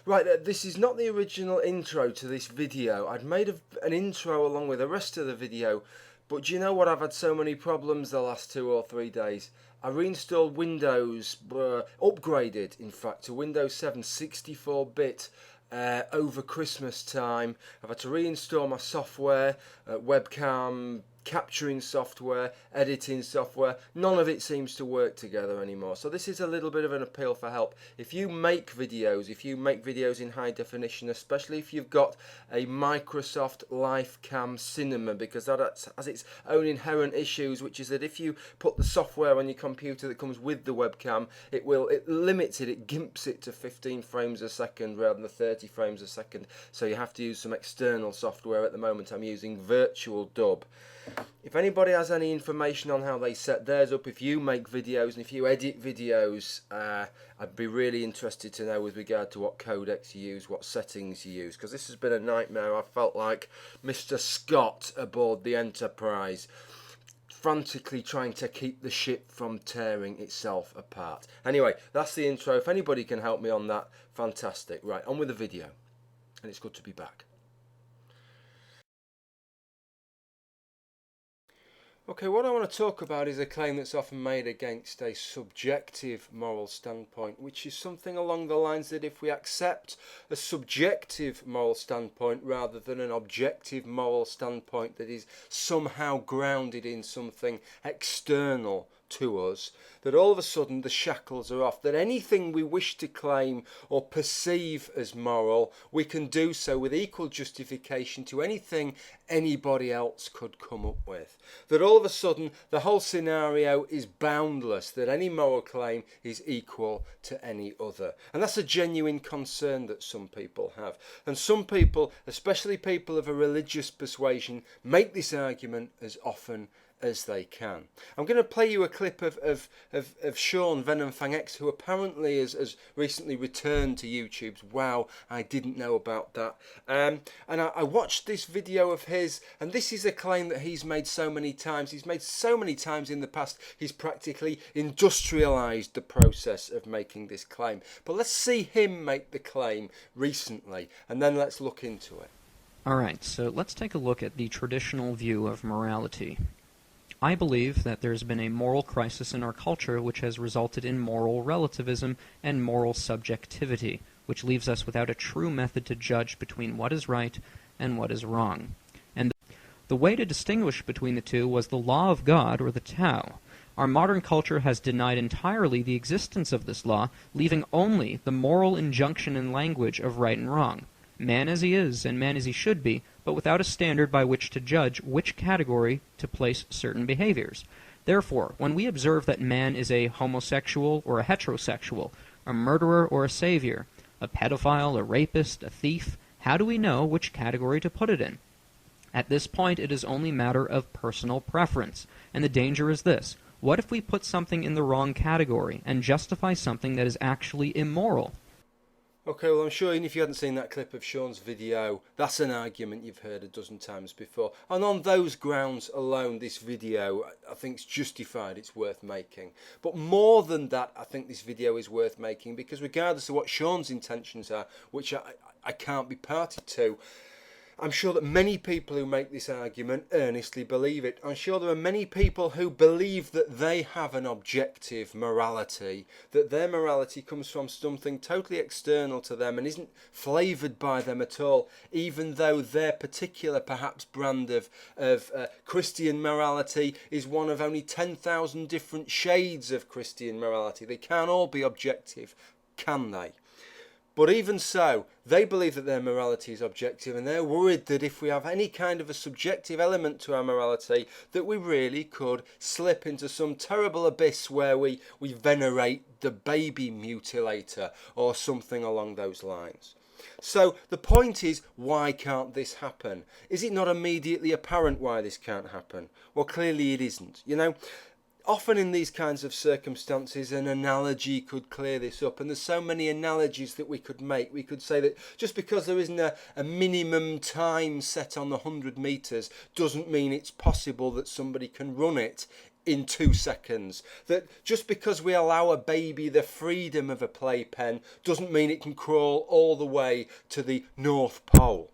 Right, this is not the original intro to this video. I'd made an intro along with the rest of the video, but do you know what? I've had so many problems the last 2 or 3 days. I reinstalled Windows, upgraded in fact to Windows 7 64-bit over Christmas time. I've had to reinstall my software, webcam, capturing software, editing software. None of it seems to work together anymore. So this is a little bit of an appeal for help. If you make videos in high definition, especially if you've got a Microsoft lifecam cinema, because that has its own inherent issues, which is that if you put the software on your computer that comes with the webcam, it limits it, it gimps it to 15 frames a second rather than 30 frames a second. So you have to use some external software. At the moment I'm using Virtual Dub. If anybody has any information on how they set theirs up, if you make videos and if you edit videos, I'd be really interested to know with regard to what codecs you use, what settings you use, because this has been a nightmare. I felt like Mr. Scott aboard the Enterprise, frantically trying to keep the ship from tearing itself apart. Anyway, that's the intro. If anybody can help me on that, fantastic. Right, on with the video. And it's good to be back. Okay, what I want to talk about is a claim that's often made against a subjective moral standpoint, which is something along the lines that if we accept a subjective moral standpoint rather than an objective moral standpoint that is somehow grounded in something external to us, that all of a sudden the shackles are off, that anything we wish to claim or perceive as moral, we can do so with equal justification to anything anybody else could come up with. That all of a sudden the whole scenario is boundless, that any moral claim is equal to any other. And that's a genuine concern that some people have. And some people, especially people of a religious persuasion, make this argument as often as they can. I'm going to play you a clip of Shawn Venom Fang X, who apparently has recently returned to YouTube's. Wow, I didn't know about that. And I watched this video of his, and this is a claim that he's made so many times. He's made so many times in the past, he's practically industrialized the process of making this claim. But let's see him make the claim recently, and then let's look into it. Alright, so let's take a look at the traditional view of morality. I believe that there's been a moral crisis in our culture which has resulted in moral relativism and moral subjectivity, which leaves us without a true method to judge between what is right and what is wrong. And the way to distinguish between the two was the law of God, or the Tao. Our modern culture has denied entirely the existence of this law, leaving only the moral injunction and language of right and wrong. Man as he is, and man as he should be, but without a standard by which to judge which category to place certain behaviors. Therefore, when we observe that man is a homosexual or a heterosexual, a murderer or a savior, a pedophile, a rapist, a thief, how do we know which category to put it in? At this point, it is only a matter of personal preference, and the danger is this. What if we put something in the wrong category and justify something that is actually immoral? Okay, well I'm sure even if you hadn't seen that clip of Shawn's video, that's an argument you've heard a dozen times before. And on those grounds alone, this video, I think, is justified, it's worth making. But more than that, I think this video is worth making because regardless of what Shawn's intentions are, which I can't be party to, I'm sure that many people who make this argument earnestly believe it. I'm sure there are many people who believe that they have an objective morality, that their morality comes from something totally external to them and isn't flavoured by them at all, even though their particular perhaps brand of Christian morality is one of only 10,000 different shades of Christian morality. They can't all be objective, can they? But even so, they believe that their morality is objective, and they're worried that if we have any kind of a subjective element to our morality, that we really could slip into some terrible abyss where we venerate the baby mutilator or something along those lines. So the point is, why can't this happen? Is it not immediately apparent why this can't happen? Well, clearly it isn't. You know, often in these kinds of circumstances, an analogy could clear this up, and there's so many analogies that we could make. We could say that just because there isn't a minimum time set on the 100 metres doesn't mean it's possible that somebody can run it in 2 seconds. That just because we allow a baby the freedom of a playpen doesn't mean it can crawl all the way to the North Pole.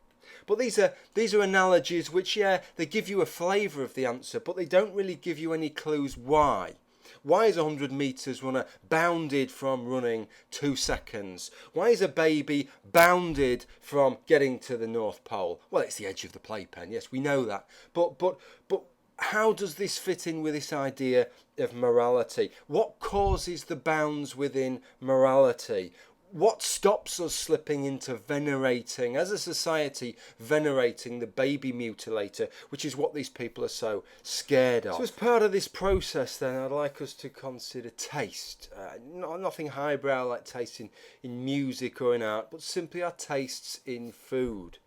But these are analogies which, yeah, they give you a flavour of the answer, but they don't really give you any clues why. Why is a 100 metres runner bounded from running 2 seconds? Why is a baby bounded from getting to the North Pole? Well, it's the edge of the playpen, yes, we know that. But how does this fit in with this idea of morality? What causes the bounds within morality? What stops us slipping into venerating, as a society, venerating the baby mutilator, which is what these people are so scared of? So as part of this process then, I'd like us to consider taste. Nothing highbrow like taste in music or in art, but simply our tastes in food.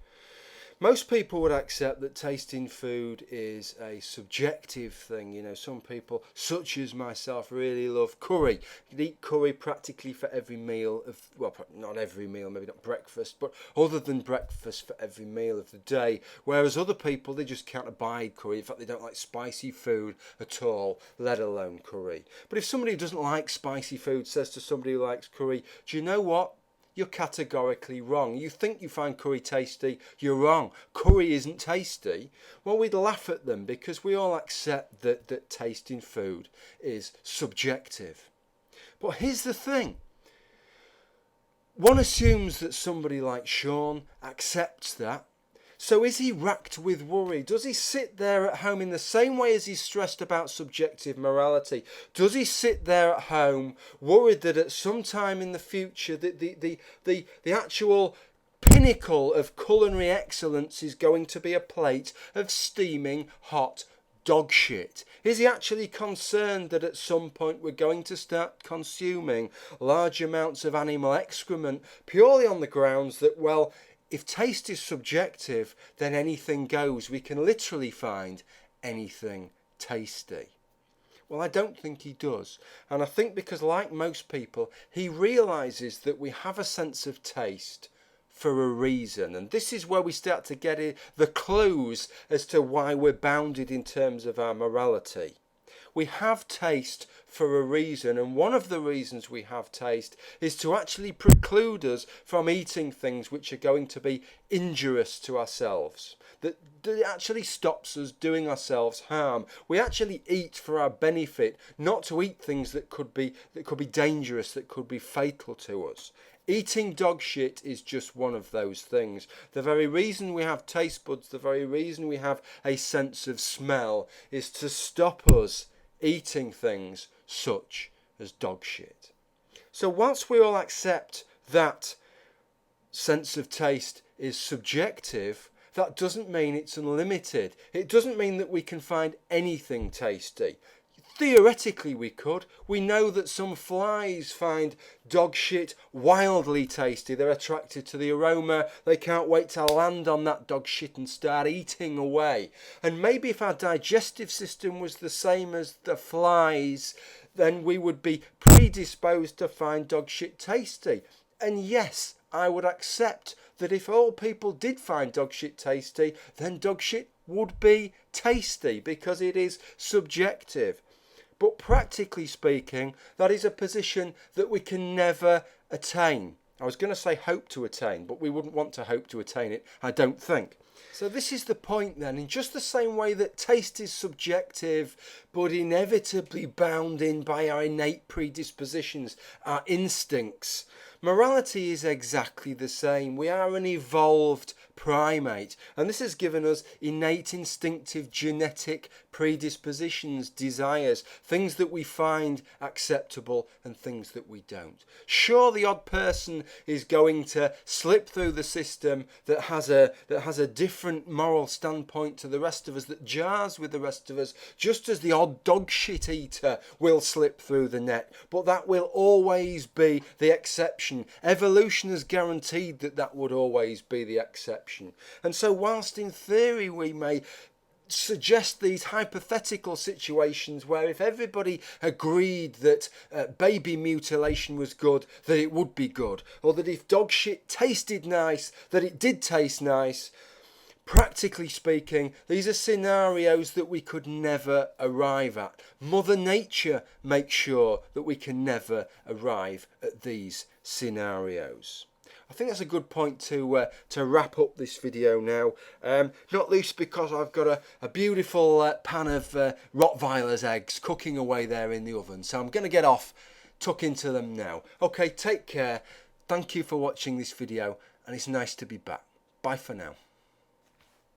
Most people would accept that tasting food is a subjective thing. You know, some people, such as myself, really love curry. You can eat curry practically for every meal of, well, not every meal, maybe not breakfast, but other than breakfast, for every meal of the day. Whereas other people, they just can't abide curry. In fact, they don't like spicy food at all, let alone curry. But if somebody who doesn't like spicy food says to somebody who likes curry, do you know what? You're categorically wrong. You think you find curry tasty, you're wrong. Curry isn't tasty. Well, we'd laugh at them because we all accept that tasting food is subjective. But here's the thing. One assumes that somebody like Shawn accepts that. So is he racked with worry? Does he sit there at home in the same way as he's stressed about subjective morality? Does he sit there at home worried that at some time in the future that the actual pinnacle of culinary excellence is going to be a plate of steaming hot dog shit? Is he actually concerned that at some point we're going to start consuming large amounts of animal excrement purely on the grounds that, well, if taste is subjective, then anything goes. We can literally find anything tasty. Well, I don't think he does. And I think because, like most people, he realises that we have a sense of taste for a reason. And this is where we start to get the clues as to why we're bounded in terms of our morality. We have taste for a reason, and one of the reasons we have taste is to actually preclude us from eating things which are going to be injurious to ourselves. That actually stops us doing ourselves harm. We actually eat for our benefit, not to eat things that could be dangerous, that could be fatal to us. Eating dog shit is just one of those things. The very reason we have taste buds, the very reason we have a sense of smell, is to stop us eating things such as dog shit. So whilst we all accept that sense of taste is subjective, that doesn't mean it's unlimited. It doesn't mean that we can find anything tasty. Theoretically we could. We know that some flies find dog shit wildly tasty. They're attracted to the aroma. They can't wait to land on that dog shit and start eating away. And maybe if our digestive system was the same as the flies, then we would be predisposed to find dog shit tasty. And yes, I would accept that if all people did find dog shit tasty, then dog shit would be tasty because it is subjective. But practically speaking, that is a position that we can never attain. I was going to say hope to attain, but we wouldn't want to hope to attain it, I don't think. So this is the point then. In just the same way that taste is subjective, but inevitably bound in by our innate predispositions, our instincts, morality is exactly the same. We are an evolved primate, and this has given us innate instinctive genetic predispositions, desires, things that we find acceptable and things that we don't. Sure, the odd person is going to slip through the system that has a different moral standpoint to the rest of us, that jars with the rest of us, just as the odd dog shit eater will slip through the net, but that will always be the exception. Evolution has guaranteed that would always be the exception. And so whilst in theory we may suggest these hypothetical situations where if everybody agreed that baby mutilation was good, that it would be good, or that if dog shit tasted nice, that it did taste nice, Practically speaking, these are scenarios that we could never arrive at. Mother Nature makes sure that we can never arrive at these scenarios. I think that's a good point to wrap up this video now, not least because I've got a beautiful pan of Rottweiler's eggs cooking away there in the oven, so I'm going to get off, tuck into them now. Okay, take care, thank you for watching this video, and it's nice to be back. Bye for now.